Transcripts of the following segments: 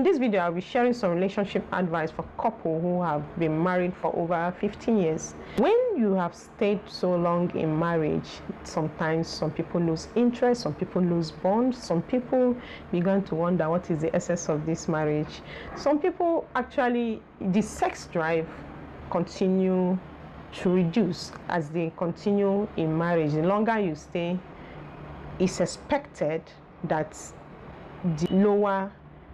In this video, I'll be sharing some relationship advice for couples who have been married for over 15 years. When you have stayed so long in marriage, sometimes some people lose interest, some people lose bonds, some people begin to wonder what is the essence of this marriage. Some people actually, the sex drive continue to reduce as they continue in marriage. The longer you stay, it's expected that the lower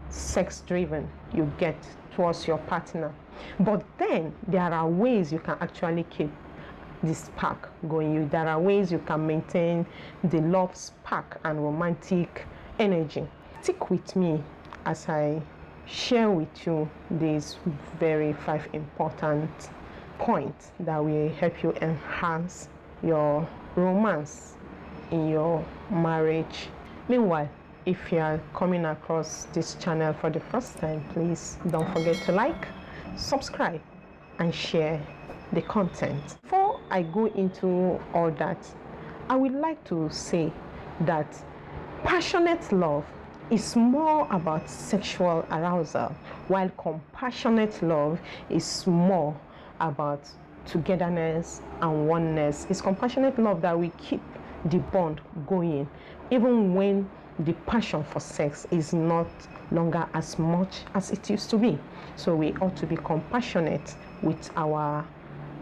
sex driven you get towards your partner. But then there are ways you can actually keep this spark going. There are ways you can maintain the love spark and romantic energy. Stick with me as I share with you these very 5 important points that will help you enhance your romance in your marriage. Meanwhile, if you are coming across this channel for the first time, please don't forget to like, subscribe, and share the content. Before I go into all that, I would like to say that passionate love is more about sexual arousal, while compassionate love is more about togetherness and oneness. It's compassionate love that will keep the bond going, even when the passion for sex is not longer as much as it used to be. So we ought to be compassionate with our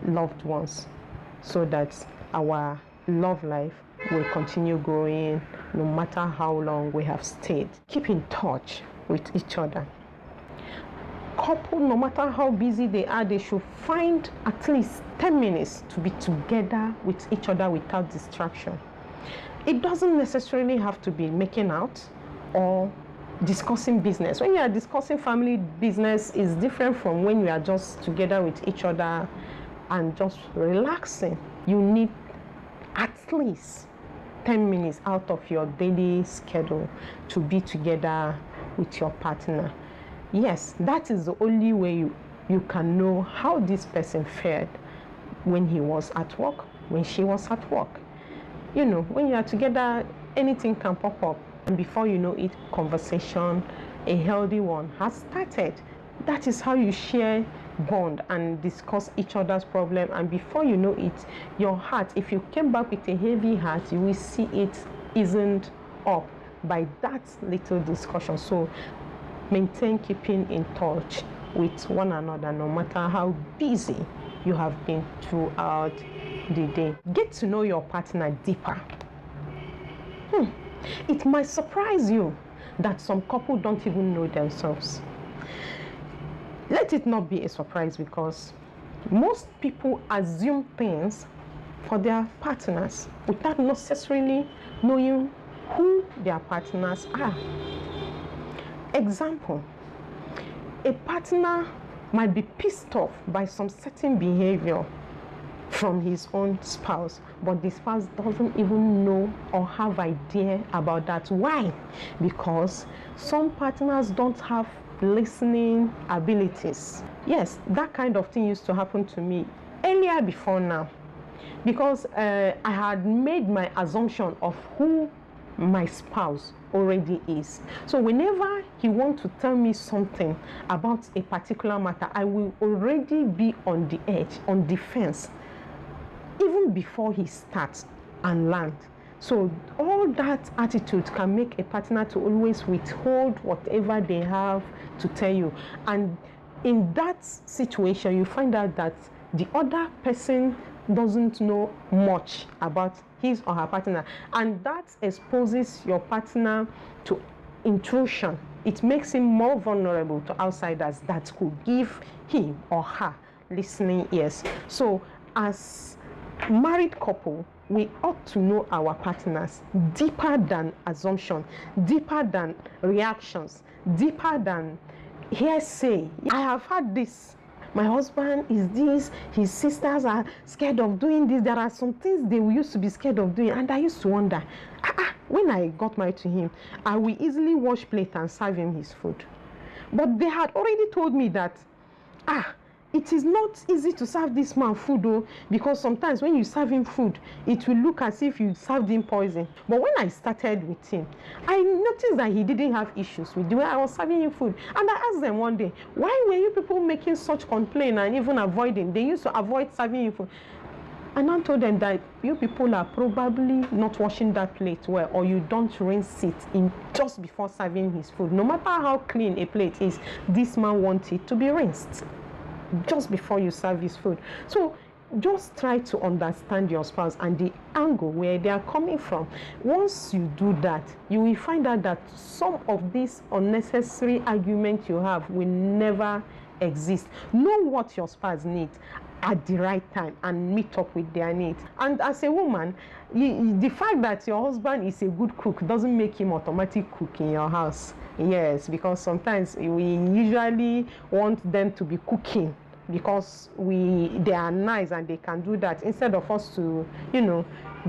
loved ones so that our love life will continue growing no matter how long we have stayed. Keep in touch with each other. Couple, no matter how busy they are, they should find at least 10 minutes to be together with each other without distraction. It doesn't necessarily have to be making out or discussing business. When you are discussing family business, is different from when you are just together with each other and just relaxing. You need at least 10 minutes out of your daily schedule to be together with your partner. Yes, that is the only way you can know how this person fared when he was at work, when she was at work. You know, when you are together, anything can pop up, and before you know it, conversation, a healthy one, has started. That is how you share bond and discuss each other's problem, and before you know it, your heart, if you came back with a heavy heart, you will see it isn't up by that little discussion. So maintain keeping in touch with one another no matter how busy you have been throughout the day. Get to know your partner deeper. It might surprise you that some couples don't even know themselves. Let it not be a surprise, because most people assume things for their partners without necessarily knowing who their partners are. Example, a partner might be pissed off by some certain behavior from his own spouse, but the spouse doesn't even know or have idea about that. Why? Because some partners don't have listening abilities. Yes, that kind of thing used to happen to me earlier before now, because I had made my assumption of who my spouse already is. So whenever he wants to tell me something about a particular matter, I will already be on the edge, on defense, even before he starts and land. So all that attitude can make a partner to always withhold whatever they have to tell you. And in that situation, you find out that the other person doesn't know much about his or her partner, and that exposes your partner to intrusion. It makes him more vulnerable to outsiders that could give him or her listening ears. So as married couple, we ought to know our partners deeper than assumption, deeper than reactions, deeper than hearsay. I have had this. My husband is this, his sisters are scared of doing this. There are some things they used to be scared of doing, and I used to wonder, when I got married to him, I will easily wash plate and serve him his food. But they had already told me that, it is not easy to serve this man food though, because sometimes when you serve him food, it will look as if you served him poison. But when I started with him, I noticed that he didn't have issues with the way I was serving him food. And I asked them one day, why were you people making such complaint and even avoiding? They used to avoid serving him food. And I told them that you people are probably not washing that plate well, or you don't rinse it in just before serving his food. No matter how clean a plate is, this man wants it to be rinsed just before you serve his food. So just try to understand your spouse and the angle where they are coming from. Once you do that, you will find out that some of these unnecessary arguments you have will never exist. Know what your spouse needs at the right time and meet up with their needs. And as a woman, the fact that your husband is a good cook doesn't make him automatic cook in your house. Yes, because sometimes we usually want them to be cooking because they are nice and they can do that, instead of us to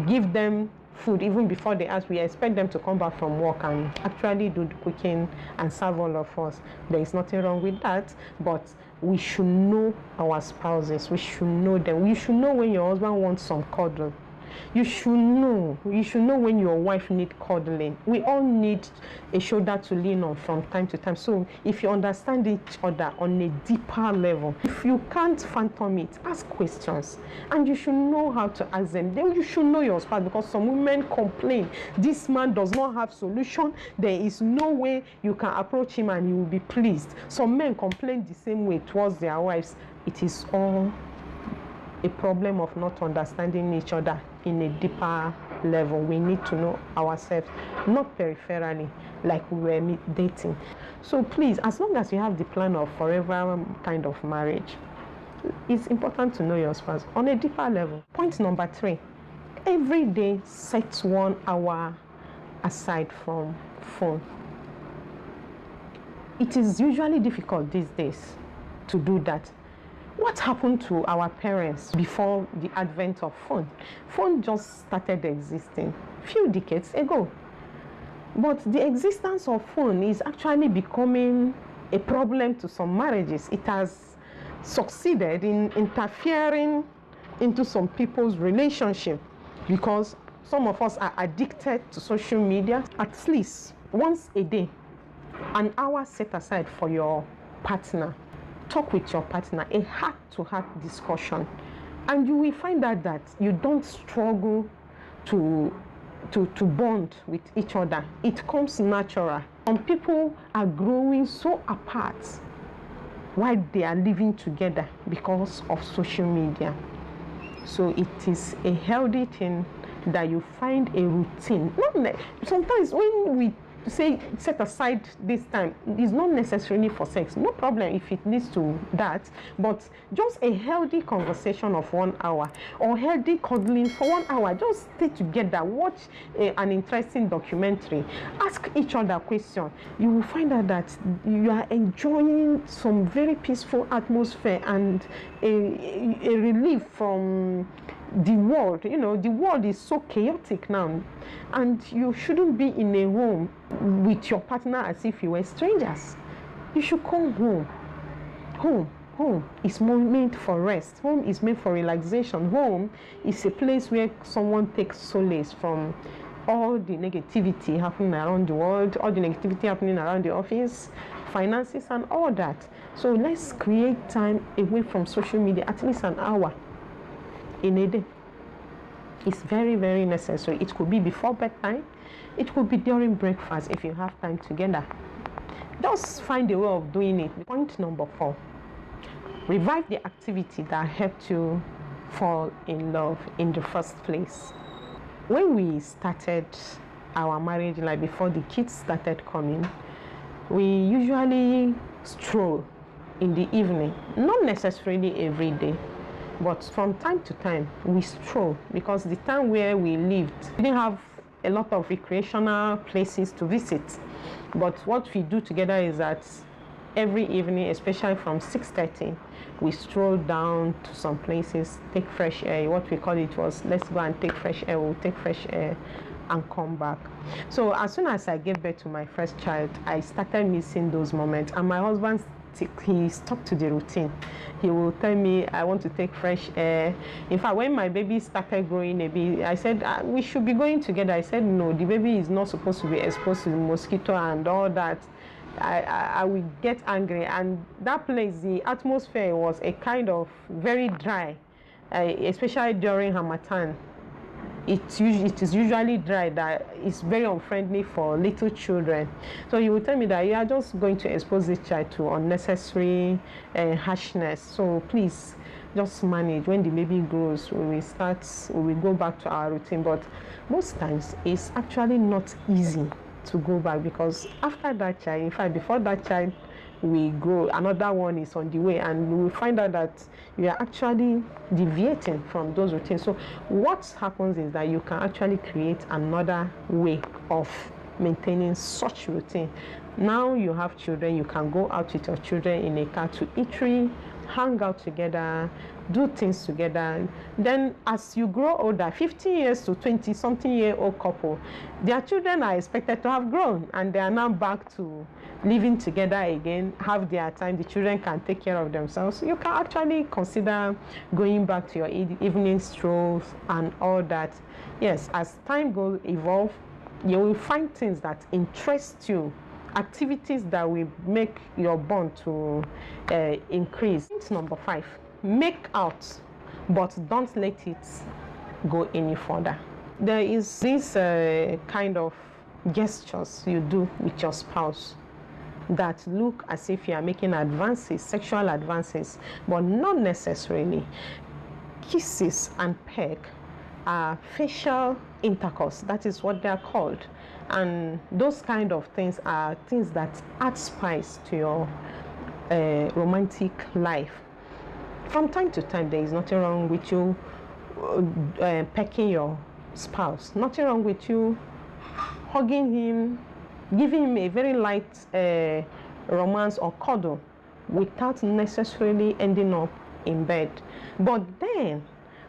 give them food even before they ask. We expect them to come back from work and actually do the cooking and serve all of us. There is nothing wrong with that, but we should know our spouses. We should know them. You should know when your husband wants some cuddle. You should know when your wife needs cuddling. We all need a shoulder to lean on from time to time. So if you understand each other on a deeper level, if you can't fathom it, ask questions. And you should know how to ask them. Then you should know your spouse, because some women complain, this man does not have solution. There is no way you can approach him and he will be pleased. Some men complain the same way towards their wives. It is all a problem of not understanding each other in a deeper level. We need to know ourselves, not peripherally like we were dating. So please, as long as you have the plan of forever kind of marriage, it's important to know your spouse on a deeper level. Point number 3, every day set 1 hour aside from phone. It is usually difficult these days to do that. What happened to our parents before the advent of phone? Phone just started existing a few decades ago. But the existence of phone is actually becoming a problem to some marriages. It has succeeded in interfering into some people's relationship, because some of us are addicted to social media. At least once a day, an hour set aside for your partner. Talk with your partner, a heart-to-heart discussion, and you will find out that you don't struggle to bond with each other. It comes natural. Some people are growing so apart while they are living together because of social media. So it is a healthy thing that you find a routine. Sometimes when we say set aside this time, is not necessarily for sex. No problem if it leads to that, but just a healthy conversation of 1 hour, or healthy cuddling for 1 hour. Just stay together, watch an interesting documentary, ask each other questions. You will find out that you are enjoying some very peaceful atmosphere and a relief from the world. The world is so chaotic now, and you shouldn't be in a home with your partner as if you were strangers. You should come home. Home is made for rest. Home is made for relaxation. Home is a place where someone takes solace from all the negativity happening around the world, all the negativity happening around the office, finances, and all that. So let's create time away from social media, at least an hour in a day. It's very, very necessary. It could be before bedtime. It could be during breakfast if you have time together. Just find a way of doing it. Point number 4, revive the activity that helped you fall in love in the first place. When we started our marriage, like before the kids started coming, we usually stroll in the evening. Not necessarily every day, but from time to time we stroll, because the time where we lived, we didn't have a lot of recreational places to visit. But what we do together is that every evening, especially from 6:30, we stroll down to some places, take fresh air. What we call it was, let's go and take fresh air. We'll take fresh air and come back. So as soon as I gave birth to my first child, I started missing those moments, and my husband he stuck to the routine. He will tell me, I want to take fresh air. In fact, when my baby started growing a bit, I said, we should be going together. I said, no, the baby is not supposed to be exposed to the mosquito and all that. I will get angry. And that place, the atmosphere was a kind of very dry, especially during Harmattan. It is usually dry, that it's very unfriendly for little children. So you will tell me that you are just going to expose the child to unnecessary harshness. So please just manage. When the baby grows, we will go back to our routine. But most times it's actually not easy to go back, because after that child, in fact before that child we grow, another one is on the way, and we will find out that you are actually deviating from those routines. So what happens is that you can actually create another way of maintaining such routine. Now you have children, you can go out with your children in a car to eatery, hang out together, do things together. Then as you grow older, 15 years to 20 something year old couple, their children are expected to have grown, and they are now back to living together again, have their time. The children can take care of themselves. You can actually consider going back to your evening strolls and all that. Yes, as time goes evolve, you will find things that interest you, activities that will make your bond to increase. Number 5, make out, but don't let it go any further. There is this kind of gestures you do with your spouse that look as if you are making advances, sexual advances, but not necessarily. Kisses and peck are facial intercourse. That is what they are called. And those kind of things are things that add spice to your romantic life. From time to time, there is nothing wrong with you pecking your spouse. Nothing wrong with you hugging him, giving him a very light romance or cuddle without necessarily ending up in bed. But then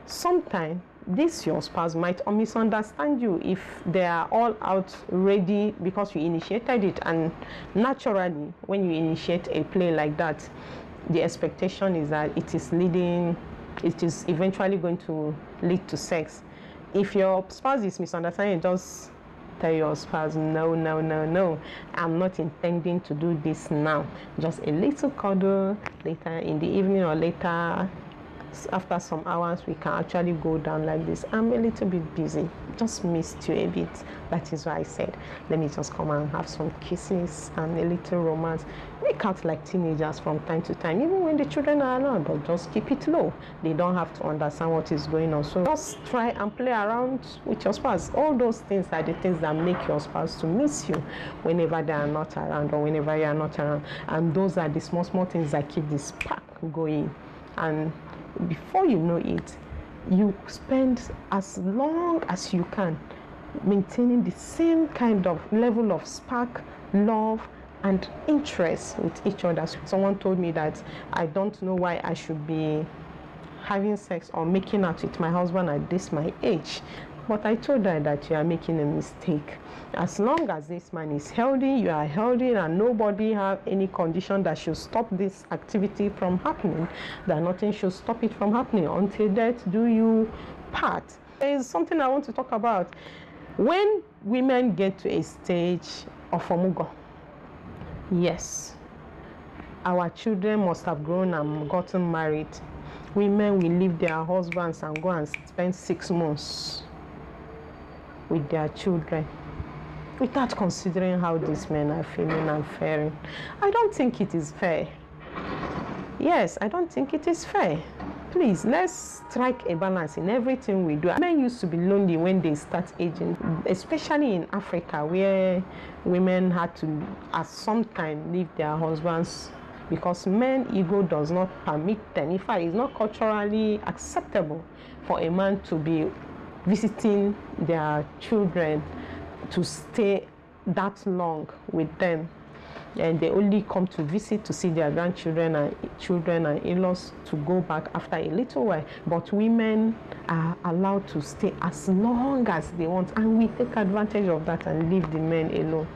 sometimes this your spouse might misunderstand you if they are all out ready because you initiated it. And naturally, when you initiate a play like that, the expectation is that it is eventually going to lead to sex. If your spouse is misunderstanding, just tell your spouse, no, I'm not intending to do this now. Just a little cuddle later in the evening, or later after some hours, we can actually go down like this. I'm a little bit busy, just missed you a bit. That is why I said, let me just come and have some kisses and a little romance. Make out like teenagers from time to time, even when the children are around, but just keep it low. They don't have to understand what is going on. So just try and play around with your spouse. All those things are the things that make your spouse to miss you whenever they are not around, or whenever you are not around. And those are the small things that keep this spark going. And before you know it, you spend as long as you can maintaining the same kind of level of spark, love, and interest with each other. Someone told me that I don't know why I should be having sex or making out with my husband at this my age. But I told her that you are making a mistake. As long as this man is healthy, you are healthy, and nobody have any condition that should stop this activity from happening, that nothing should stop it from happening. Until death do you part. There is something I want to talk about. When women get to a stage of omugo, yes, our children must have grown and gotten married. Women will leave their husbands and go and spend 6 months with their children without considering how these men are feeling and faring. I don't think it is fair. Yes, I don't think it is fair. Please, let's strike a balance in everything we do. Men used to be lonely when they start aging, especially in Africa, where women had to at some time leave their husbands because men ego does not permit them. In fact, it's not culturally acceptable for a man to be visiting their children, to stay that long with them, and they only come to visit to see their grandchildren and children and in-laws to go back after a little while. But women are allowed to stay as long as they want, and we take advantage of that and leave the men alone.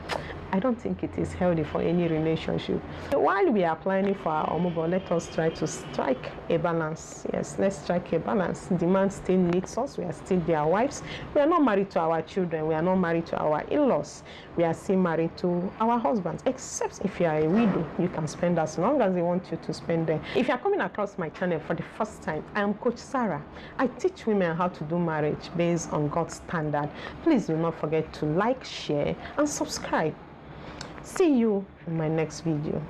I don't think it is healthy for any relationship. While we are planning for our omubo, let us try to strike a balance. Yes, let's strike a balance. The man still needs us. We are still their wives. We are not married to our children. We are not married to our in-laws. We are still married to our husbands. Except if you are a widow, you can spend as long as they want you to spend there. If you are coming across my channel for the first time, I am Coach Sarah. I teach women how to do marriage based on God's standard. Please do not forget to like, share, and subscribe. See you in my next video.